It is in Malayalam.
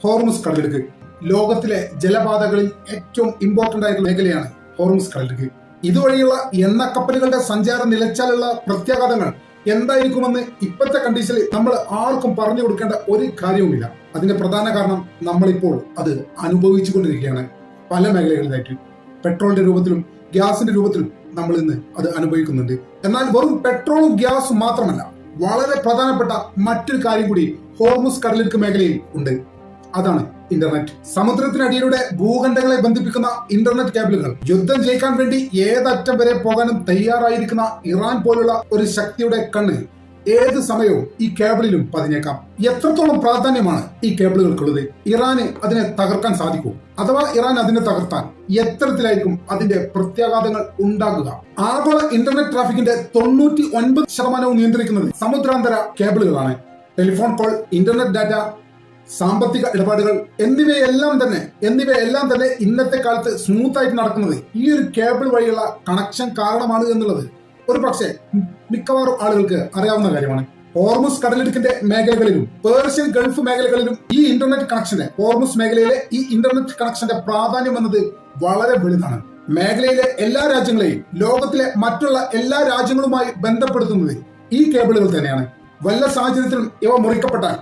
ഹോർമുസ് കടലിടുക്ക് ലോകത്തിലെ ജലപാതകളിൽ ഏറ്റവും ഇമ്പോർട്ടന്റ് ആയിട്ടുള്ള മേഖലയാണ് ഹോർമുസ് കടലിടുക്ക്. ഇതുവഴിയുള്ള എണ്ണ കപ്പലുകളുടെ സഞ്ചാരം നിലച്ചാലുള്ള പ്രത്യാഘാതങ്ങൾ എന്തായിരിക്കുമെന്ന് ഇപ്പോഴത്തെ കണ്ടീഷനിൽ നമ്മൾ ആർക്കും പറഞ്ഞു കൊടുക്കേണ്ട ഒരു കാര്യവുമില്ല. അതിന്റെ പ്രധാന കാരണം നമ്മളിപ്പോൾ അത് അനുഭവിച്ചുകൊണ്ടിരിക്കുകയാണ്. പല മേഖലകളിലായിട്ട് പെട്രോളിന്റെ രൂപത്തിലും ഗ്യാസിന്റെ രൂപത്തിലും നമ്മൾ ഇന്ന് അത് അനുഭവിക്കുന്നുണ്ട്. എന്നാൽ വെറും പെട്രോളും ഗ്യാസും മാത്രമല്ല, വളരെ പ്രധാനപ്പെട്ട മറ്റൊരു കാര്യം കൂടി ഹോർമുസ് കടലിടുക്ക് മേഖലയിൽ ഉണ്ട്. അതാണ് ഇന്റർനെറ്റ്. സമുദ്രത്തിനടിയിലൂടെ ഭൂഖണ്ഡങ്ങളെ ബന്ധിപ്പിക്കുന്ന ഇന്റർനെറ്റ് കേബിളുകൾ യുദ്ധം ജയിക്കാൻ വേണ്ടി ഏതറ്റം വരെ പോകാനും തയ്യാറായിരിക്കുന്ന ഇറാൻ പോലുള്ള ഒരു ശക്തിയുടെ കണ്ണ് ഏത് സമയവും ഈ കേബിളിലും പതിഞ്ഞേക്കാം. എത്രത്തോളം പ്രാധാന്യമാണ് ഈ കേബിളുകൾക്കുള്ളത്? ഇറാന് അതിനെ തകർക്കാൻ സാധിക്കും, അഥവാ ഇറാൻ അതിനെ തകർത്താൽ എത്തരത്തിലായിരിക്കും അതിന്റെ പ്രത്യാഘാതങ്ങൾ ഉണ്ടാകുക? ആഗോള ഇന്റർനെറ്റ് ട്രാഫിക്കിന്റെ 99% നിയന്ത്രിക്കുന്നത് സമുദ്രാന്തര കേബിളുകളാണ്. ടെലിഫോൺ കോൾ, ഇന്റർനെറ്റ് ഡാറ്റ, സാമ്പത്തിക ഇടപാടുകൾ എന്നിവയെല്ലാം തന്നെ ഇന്നത്തെ കാലത്ത് സ്മൂത്ത് ആയിട്ട് നടക്കുന്നത് ഈ ഒരു കേബിൾ വഴിയുള്ള കണക്ഷൻ കാരണമാണ് എന്നുള്ളത് ഒരു പക്ഷേ മിക്കവാറും ആളുകൾക്ക് അറിയാവുന്ന കാര്യമാണ്. ഹോർമുസ് കടലിടുക്കിന്റെ മേഖലകളിലും പേർഷ്യൻ ഗൾഫ് മേഖലകളിലും ഈ ഇന്റർനെറ്റ് കണക്ഷന്റെ, ഹോർമുസ് മേഖലയിലെ ഈ ഇന്റർനെറ്റ് കണക്ഷന്റെ പ്രാധാന്യം എന്നത് വളരെ വലുതാണ്. മേഖലയിലെ എല്ലാ രാജ്യങ്ങളെയും ലോകത്തിലെ മറ്റുള്ള എല്ലാ രാജ്യങ്ങളുമായി ബന്ധപ്പെടുത്തുന്നത് ഈ കേബിളുകൾ തന്നെയാണ്. വല്ല സാഹചര്യത്തിലും ഇവ മുറിക്കപ്പെട്ടാൽ